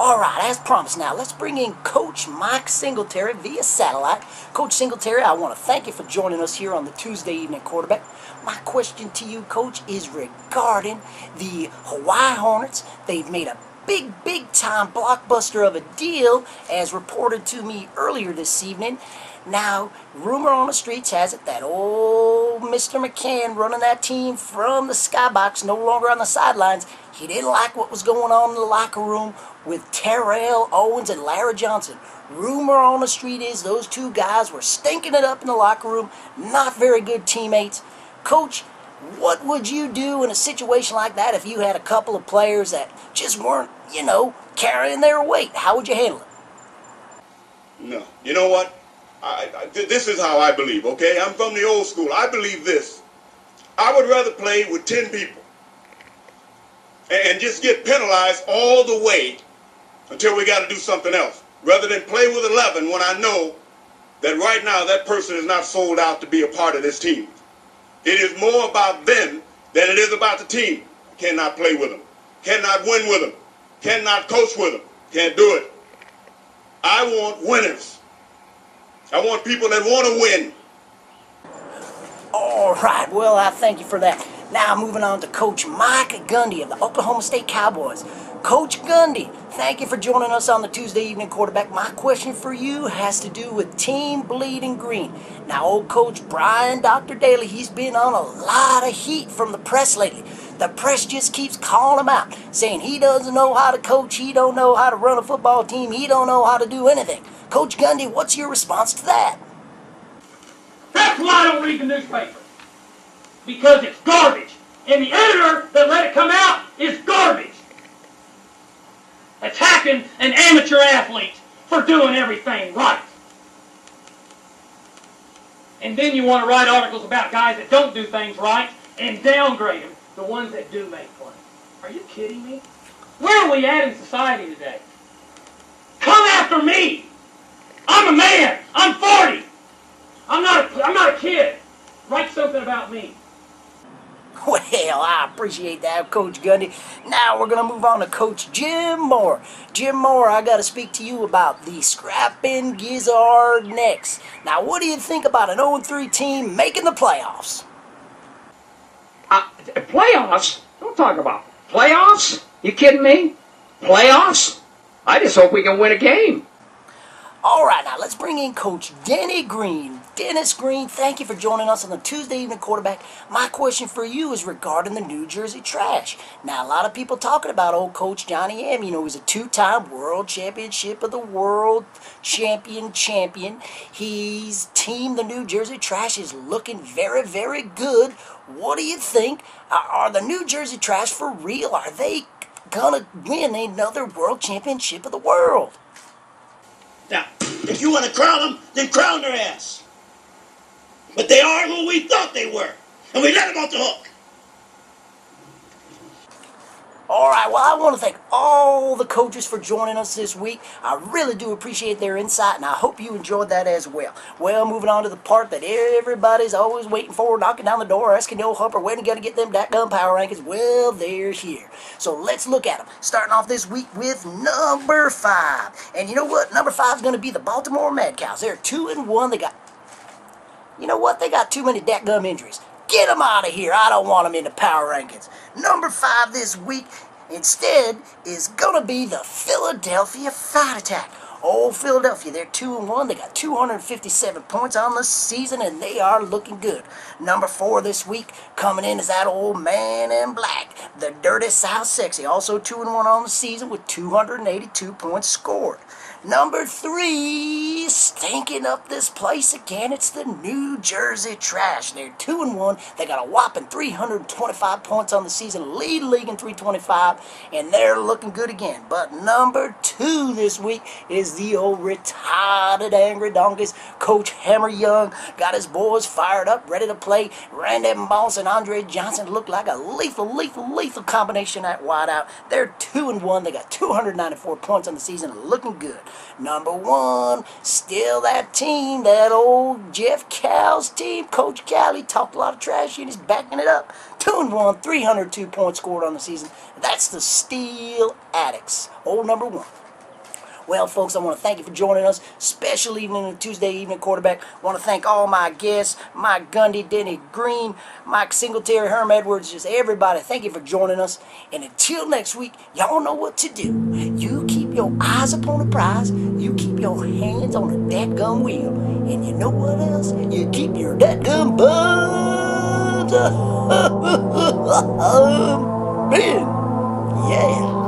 All right, as promised now, let's bring in Coach Mike Singletary via satellite. Coach Singletary, I want to thank you for joining us here on the Tuesday Evening Quarterback. My question to you, Coach, is regarding the Hawaii Hornets. They've made a big time blockbuster of a deal, as reported to me earlier this evening. Now, rumor on the streets has it that old Mr. McCann running that team from the skybox, no longer on the sidelines, he didn't like what was going on in the locker room with Terrell Owens and Larry Johnson. Rumor on the street is those two guys were stinking it up in the locker room, not very good teammates. Coach, what would you do in a situation like that if you had a couple of players that just weren't, carrying their weight? How would you handle it? No. You know what? This is how I believe, okay? I'm from the old school. I believe this. I would rather play with 10 people and just get penalized all the way until we got to do something else, rather than play with 11 when I know that right now that person is not sold out to be a part of this team. It is more about them than it is about the team. Cannot play with them. Cannot win with them. Cannot coach with them. Can't do it. I want winners. I want people that want to win. All right, well, I thank you for that. Now, moving on to Coach Mike Gundy of the Oklahoma State Cowboys. Coach Gundy, thank you for joining us on the Tuesday Evening Quarterback. My question for you has to do with Team Bleeding Green. Now, old Coach Brian Dr. Daly, he's been on a lot of heat from the press lately. The press just keeps calling him out, saying he doesn't know how to coach, he don't know how to run a football team, he don't know how to do anything. Coach Gundy, what's your response to that? That's why I don't read the newspaper. Because it's garbage. And the editor that let it come out is garbage. Attacking an amateur athlete for doing everything right. And then you want to write articles about guys that don't do things right and downgrade them, the ones that do make plays. Are you kidding me? Where are we at in society today? Come after me! I'm a man! I'm 40! I'm not a kid! Write something about me. Well, I appreciate that, Coach Gundy. Now we're going to move on to Coach Jim Moore. Jim Moore, I got to speak to you about the Scrappin' Gizzard next. Now, what do you think about an 0-3 team making the playoffs? Playoffs? Don't talk about playoffs. You kidding me? Playoffs? I just hope we can win a game. All right, now let's bring in Coach Dennis Green. Dennis Green, thank you for joining us on the Tuesday Evening Quarterback. My question for you is regarding the New Jersey Trash. Now, a lot of people talking about old Coach Johnny M. He's a two-time World Championship of the World champion. His team, the New Jersey Trash, is looking very good. What do you think? Are the New Jersey Trash for real? Are they gonna win another World Championship of the World? Now, if you want to crown them, then crown their ass. But they are who we thought they were, and we let them off the hook. All right, well, I want to thank all the coaches for joining us this week. I really do appreciate their insight, and I hope you enjoyed that as well. Well, moving on to the part that everybody's always waiting for, knocking down the door, asking the old Humper when you got to get them dadgum power rankings. Well, they're here. So let's look at them. Starting off this week with number 5. And you know what? Number 5 is going to be the Baltimore Mad Cows. They're 2-1. They got too many dadgum injuries. Get them out of here. I don't want them in the power rankings. Number 5 this week, instead, is going to be the Philadelphia Fight Attack. Oh, Philadelphia, they're 2-1. They got 257 points on the season, and they are looking good. Number 4 this week, coming in is that old man in black, the Dirty South Sexy. Also 2-1 on the season with 282 points scored. Number 3, stinking up this place again, it's the New Jersey Trash. They're 2-1. They got a whopping 325 points on the season, lead league in 325, and they're looking good again. But number 2 this week is the old retarded Angry Donkeys. Coach Hammer Young got his boys fired up, ready to play. Randy Moss and Andre Johnson look like a lethal combination at wideout. They're 2-1. They got 294 points on the season, looking good. Number 1, still that team, that old Jeff Cal's team. Coach Cal, he talked a lot of trash and he's backing it up. 2-1, 302 points scored on the season. That's the Steel Addicts. Old number 1. Well, folks, I want to thank you for joining us. Special evening and Tuesday evening quarterback. I want to thank all my guests, Mike Gundy, Denny Green, Mike Singletary, Herm Edwards, just everybody. Thank you for joining us. And until next week, y'all know what to do. You keep your eyes upon the prize. You keep your hands on the dadgum wheel. And you know what else? You keep your dadgum buns. Man. Yeah.